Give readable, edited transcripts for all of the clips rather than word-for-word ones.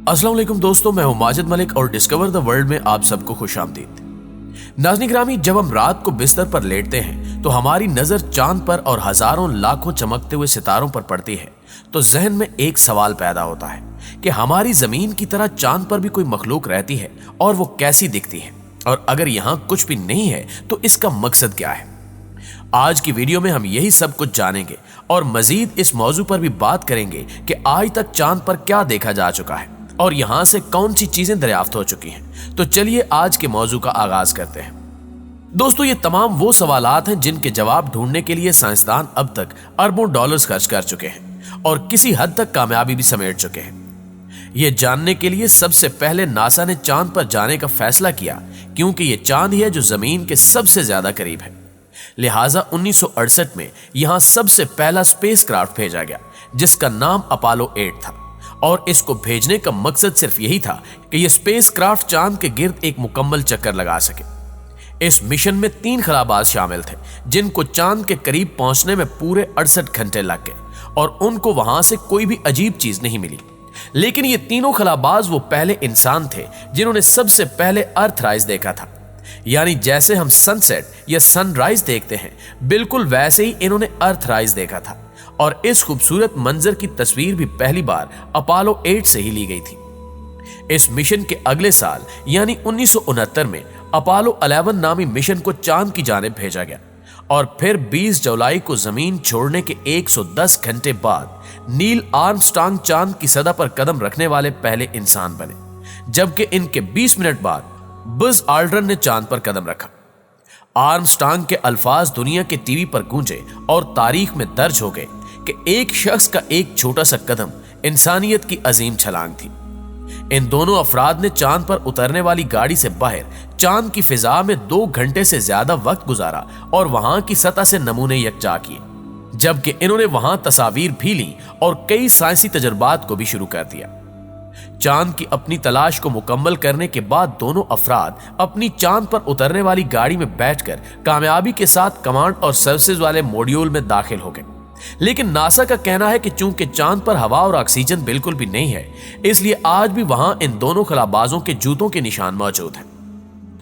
अस्सलाम वालेकुम दोस्तों, मैं हूं माजिद मलिक और डिस्कवर द वर्ल्ड में आप सबको खुशामदीद। नाज़रीन गिरामी, जब हम रात को बिस्तर पर लेटते हैं तो हमारी नजर चांद पर और हजारों लाखों चमकते हुए सितारों पर पड़ती है तो जहन में एक सवाल पैदा होता है कि हमारी जमीन की तरह चांद पर भी कोई मखलूक रहती है और वो कैसी दिखती है, और अगर यहाँ कुछ भी नहीं है तो इसका मकसद क्या है। आज की वीडियो में हम यही सब कुछ जानेंगे और मजीद इस मौजू पर भी बात करेंगे कि आज तक चांद पर क्या देखा जा चुका है और यहाँ से कौन सी चीजें दरियाफ्त हो चुकी हैं। तो चलिए आज के मौजू का आगाज करते हैं। दोस्तों, ये तमाम वो सवालात हैं जिनके जवाब ढूंढने के लिए साइंसदान अब तक अरबों डॉलर्स खर्च कर चुके हैं और किसी हद तक कामयाबी भी समेट चुके हैं। ये जानने के लिए सबसे पहले नासा ने चांद पर जाने का फैसला किया, क्योंकि ये चांद ही है जो जमीन के सबसे ज्यादा करीब है। लिहाजा 1968 में यहां सबसे पहला स्पेसक्राफ्ट भेजा गया जिसका नाम अपोलो 8 था, और इसको भेजने का मकसद सिर्फ यही था कि यह स्पेसक्राफ्ट चांद के गिर्द एक मुकम्मल चक्कर लगा सके। इस मिशन में 3 खलाबाज शामिल थे जिनको चांद के करीब पहुंचने में पूरे 68 घंटे लग गए और उनको वहां से कोई भी अजीब चीज नहीं मिली। लेकिन ये तीनों खलाबाज वो पहले इंसान थे जिन्होंने सबसे पहले अर्थराइज देखा था। यानी जैसे हम सनसेट या सनराइज देखते हैं, बिल्कुल वैसे ही इन्होंने अर्थराइज देखा था, और इस खूबसूरत मंजर की तस्वीर भी पहली बार अपोलो 8 से ही ली गई थी। इस मिशन के अगले साल यानी 1969 में अपोलो 11 नामी मिशन को चांद की जानिब भेजा गया, और फिर 20 जुलाई को जमीन छोड़ने के 110 घंटे बाद नील आर्मस्ट्रांग चांद की सतह पर कदम रखने वाले पहले इंसान बने, जबकि इनके 20 मिनट बाद बज़ ऑल्ड्रिन ने चांद पर कदम रखा। आर्मस्ट्रांग के अल्फाज दुनिया के टीवी पर गूंजे और तारीख में दर्ज हो गए कि एक शख्स का एक छोटा सा कदम इंसानियत की अजीम छलांग थी। इन दोनों अफराद ने चांद पर उतरने वाली गाड़ी से बाहर चांद की फिजा में 2 घंटे से ज्यादा वक्त गुजारा और वहां की सतह से नमूने यकजा किए, जबकि इन्होंने वहां तस्वीर भी ली और कई साइंसी तजुर्बात को भी शुरू कर दिया। चांद की अपनी तलाश को मुकम्मल करने के बाद दोनों अफराद अपनी चांद पर उतरने वाली गाड़ी में बैठकर कामयाबी के साथ कमांड और सर्विसेज वाले मॉड्यूल में दाखिल हो गए। लेकिन नासा का कहना है कि चूंकि चांद पर हवा और ऑक्सीजन बिल्कुल भी नहीं है, इसलिए आज भी वहां इन दोनों खलाबाजों के जूतों के निशान मौजूद हैं।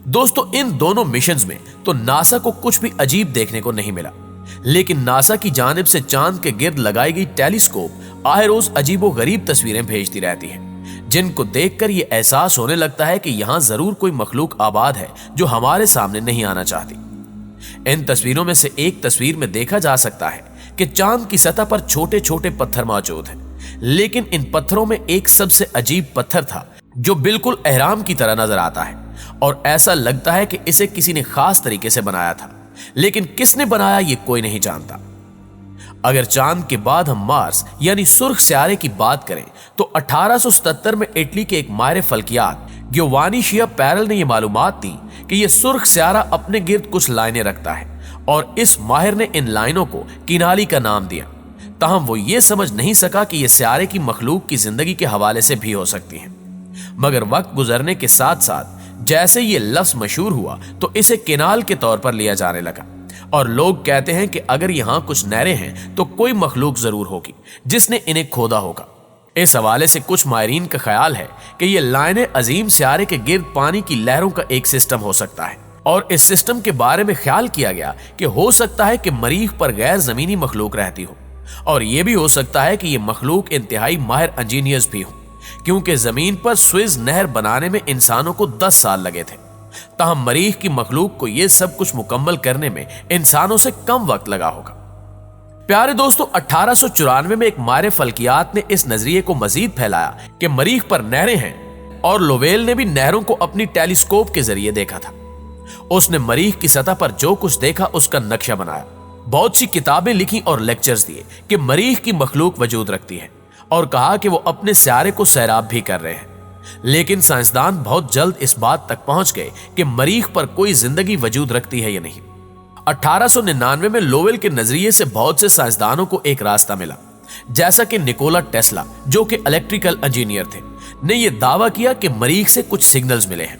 दोस्तों, इन दोनों मिशंस में तो नासा को कुछ भी अजीब देखने को नहीं मिला, लेकिन नासा की जानिब से चांद के गिर्द लगाई गई टेलीस्कोप आए रोज अजीबो गरीब तस्वीरें भेजती रहती है, जिनको देखकर यह एहसास होने लगता है कि यहां जरूर कोई मखलूक आबाद है जो हमारे सामने नहीं आना चाहती। इन तस्वीरों में से एक तस्वीर में देखा जा सकता है कि चांद की सतह पर छोटे छोटे पत्थर मौजूद हैं, लेकिन इन पत्थरों में एक सबसे अजीब पत्थर था जो बिल्कुल एहराम की तरह नजर आता है, और ऐसा लगता है कि इसे किसी ने खास तरीके से बनाया था, लेकिन किसने बनाया ये कोई नहीं जानता। अगर चांद के बाद हम मार्स यानी सुर्ख स्यारे की बात करें तो 1877 में इटली के एक माहिर फल्कियात गियोवानी शियापेरेल ने यह मालूमात दी कि यह सुर्ख स्यारा अपने गिर्द कुछ लाइनें रखता है, और इस माहिर ने इन लाइनों को किनाली का नाम दिया। ताहम वो ये समझ नहीं सका कि यह स्यारे की मखलूक की जिंदगी के हवाले से भी हो सकती है। मगर वक्त गुजरने के साथ साथ जैसे ये लफ्ज मशहूर हुआ तो इसे केनाल के तौर पर लिया जाने लगा, और लोग कहते हैं कि अगर यहां कुछ नहरें हैं तो कोई मखलूक जरूर होगी जिसने इन्हें खोदा होगा। इस हवाले से कुछ माहिरीन का ख्याल है कि ये लाइनें अजीम स्यारे के गिर्द पानी की लहरों का एक सिस्टम हो सकता है, और इस सिस्टम के बारे में ख्याल किया गया कि हो सकता है कि मरीख पर गैर जमीनी मखलूक रहती हो, और यह भी हो सकता है कि ये मखलूक इंतहाई माहिर इंजीनियर्स भी हों, क्योंकि जमीन पर स्विज नहर बनाने में इंसानों को 10 साल लगे थे। ताहम मरीख की मखलूक को यह सब कुछ मुकम्मल करने में इंसानों से कम वक्त लगा होगा। प्यारे दोस्तों, 1894 में एक माहिर फल्कियात ने इस नजरिए को मजीद फैलाया कि मरीख पर नहरें हैं, और लोवेल ने भी नहरों को अपनी टेलीस्कोप के जरिए देखा था। उसने मरीख की सतह पर जो कुछ देखा उसका नक्शा बनाया, बहुत सी किताबें लिखी और लेक्चर्स दिए कि मरीख की मखलूक वजूद रखती है, और कहा कि वो अपने स्यारे को सैराब भी कर रहे हैं। लेकिन साइंसदान बहुत जल्द इस बात तक पहुंच गए कि मरीख पर कोई जिंदगी वजूद रखती है या नहीं। 1899 में लोवेल के नजरिए से बहुत से साइंसदानों को एक रास्ता मिला, जैसा कि निकोला टेस्ला, जो कि इलेक्ट्रिकल इंजीनियर थे, ने यह दावा किया कि मरीख से कुछ सिग्नल्स मिले हैं।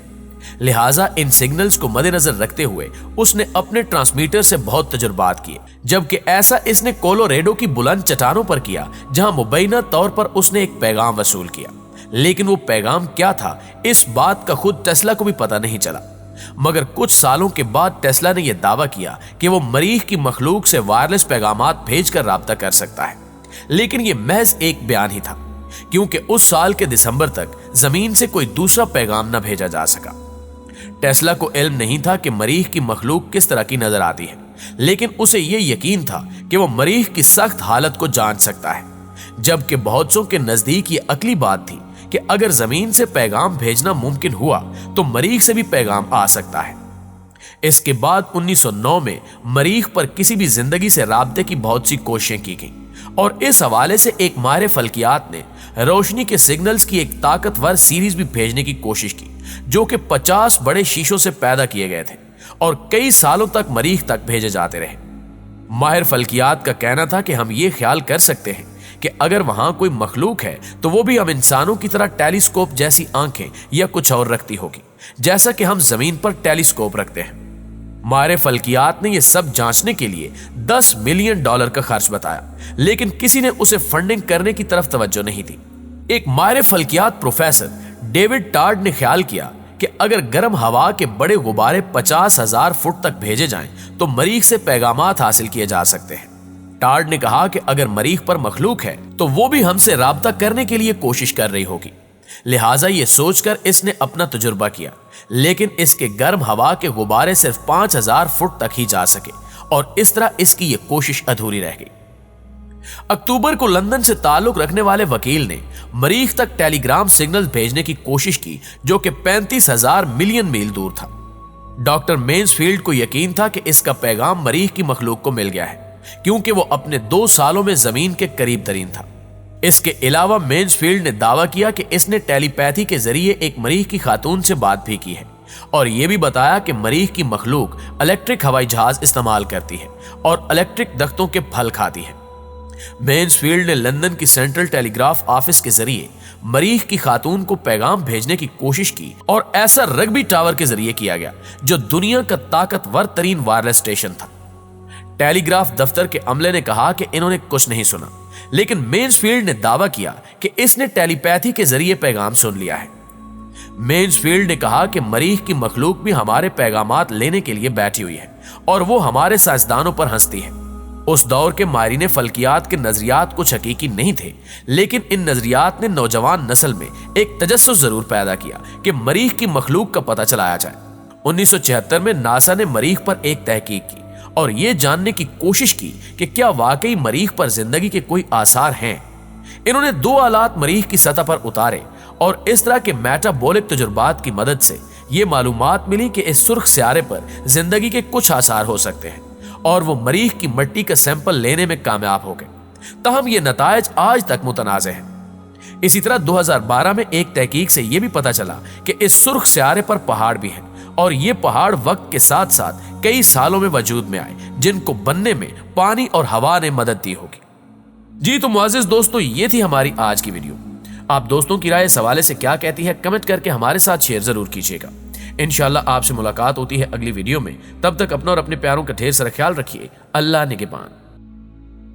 लिहाजा इन सिग्नल्स को मद्देनजर रखते हुए उसने अपने ट्रांसमीटर से बहुत तजुर्बात किए, जबकि ऐसा इसने कोलोरेडो की बुलंद चट्टानों पर किया, जहां मुबैना तौर पर उसने एक पैगाम वसूल किया। लेकिन वो पैगाम क्या था इस बात का खुद टेस्ला को भी पता नहीं चला। मगर कुछ सालों के बाद टेस्ला ने यह दावा किया कि वो मरीख की मखलूक से वायरलेस पैगामात भेजकर राब्ता कर सकता है, लेकिन यह महज एक बयान ही था, क्योंकि उस साल के दिसंबर तक जमीन से कोई दूसरा पैगाम न भेजा जा सका। टेस्ला को इल्म नहीं था कि मरीख की मखलूक किस तरह की नजर आती है, लेकिन उसे यह यकीन था कि वो मरीख की सख्त हालत को जान सकता है, जबकि बहुतों के नजदीक ये अकली बात थी कि अगर जमीन से पैगाम भेजना मुमकिन हुआ तो मरीख से भी पैगाम आ सकता है। इसके बाद 1909 में मरीख पर किसी भी जिंदगी से राब्ते की बहुत सी कोशिशें की गईं और इस हवाले से एक माहिर फल्कियात ने रोशनी के सिग्नल्स की एक ताकतवर सीरीज भी भेजने की कोशिश की, जो कि 50 बड़े शीशों से पैदा किए गए थे और कई सालों तक मरीख तक भेजे जाते रहे। माहिर फल्कियात का कहना था कि हम ये ख्याल कर सकते हैं कि अगर वहां कोई मखलूक है तो वो भी हम इंसानों की तरह टेलीस्कोप जैसी आंखें या कुछ और रखती होगी, जैसा कि हम जमीन पर टेलीस्कोप रखते हैं। माहिर फल्कियात ने यह सब जांचने के लिए $10 मिलियन का खर्च बताया, लेकिन किसी ने उसे फंडिंग करने की तरफ तवज्जो नहीं दी। एक माहिर फल्कियात प्रोफेसर डेविड टार्ड ने ख्याल किया कि अगर गर्म हवा के बड़े गुब्बारे 50,000 फुट तक भेजे जाएं तो मरीख से पैगामात हासिल किए जा सकते हैं। टार्ड ने कहा कि अगर मरीख पर मखलूक है तो वो भी हमसे राब्ता करने के लिए कोशिश कर रही होगी, लिहाजा ये सोचकर इसने अपना तजुर्बा किया, लेकिन इसके गर्म हवा के गुब्बारे सिर्फ 5,000 फुट तक ही जा सके और इस तरह इसकी ये कोशिश अधूरी रह गई। अक्टूबर को लंदन से ताल्लुक रखने वाले वकील ने मरीख तक टेलीग्राम सिग्नल भेजने की कोशिश की, जो कि 35,000 मिलियन मील दूर था। डॉक्टर मेन्सफील्ड को यकीन था कि इसका पैगाम मरीख की मखलूक को मिल गया है, क्योंकि वो अपने 2 सालों में जमीन के करीब तरीन था। इसके अलावा मेन्सफील्ड ने दावा किया कि इसने टेलीपैथी के जरिए एक मरीख की खातून से बात भी की है और यह भी बताया कि मरीख की मखलूक इलेक्ट्रिक हवाई जहाज इस्तेमाल करती है और इलेक्ट्रिक दख्तों के फल खाती है। मेन्सफील्ड ने लंदन की सेंट्रल टेलीग्राफ ऑफिस के जरिए मरीख की खातून को पैगाम भेजने की कोशिश की और ऐसा रग्बी टावर के जरिए किया गया, जो दुनिया का ताकतवर तरीन वायरलेस स्टेशन था। टेलीग्राफ दफ्तर के अमले ने कहा कि इन्होंने कुछ नहीं सुना, लेकिन मेन्सफील्ड ने दावा किया कि इसने टेलीपैथी के जरिए पैगाम सुन लिया है। मेन्सफील्ड ने कहा कि मरीख की मखलूक भी हमारे पैगामात लेने के लिए बैठी हुई है और वो हमारे साइंसदानों पर हंसती है। उस दौर के माहिरीन फल्कियात के नजरियात कुछ हकीकी नहीं थे, लेकिन इन नजरियात ने नौजवान नस्ल में एक तजस्सुस जरूर पैदा किया कि मरीख की मखलूक का पता चलाया जाए। 1976 में नासा ने मरीख पर एक तहकीक की और यह जानने की कोशिश की कि क्या वाकई मरीख पर जिंदगी के कोई आसार हैं। इन्होंने 2 आलात मरीख की सतह पर उतारे और इस तरह के मेटाबॉलिक तजुर्बात की मदद से यह मालूमात मिली कि इस सुर्ख सियारे पर जिंदगी के कुछ आसार हो सकते हैं और वो मरीख की मिट्टी का सैंपल लेने में कामयाब हो गए। तहम ये नतायज आज तक मुतनाज़ हैं। इसी तरह 2012 में एक तहकीक से यह भी पता चला कि इस सुर्ख सियारे पर पहाड़ भी हैं और ये पहाड़ वक्त के साथ साथ कई सालों में वजूद में आए, जिनको बनने में पानी और हवा ने मदद दी होगी। जी तो मुअज़्ज़िज़ दोस्तों, ये थी हमारी आज की वीडियो। आप दोस्तों की राय इस हवाले से क्या कहती है, कमेंट करके हमारे साथ शेयर जरूर कीजिएगा। इंशाअल्लाह आपसे मुलाकात होती है अगली वीडियो में। तब तक अपना और अपने प्यारों का ढेर सारा ख्याल रखिए। अल्लाह निगहबान।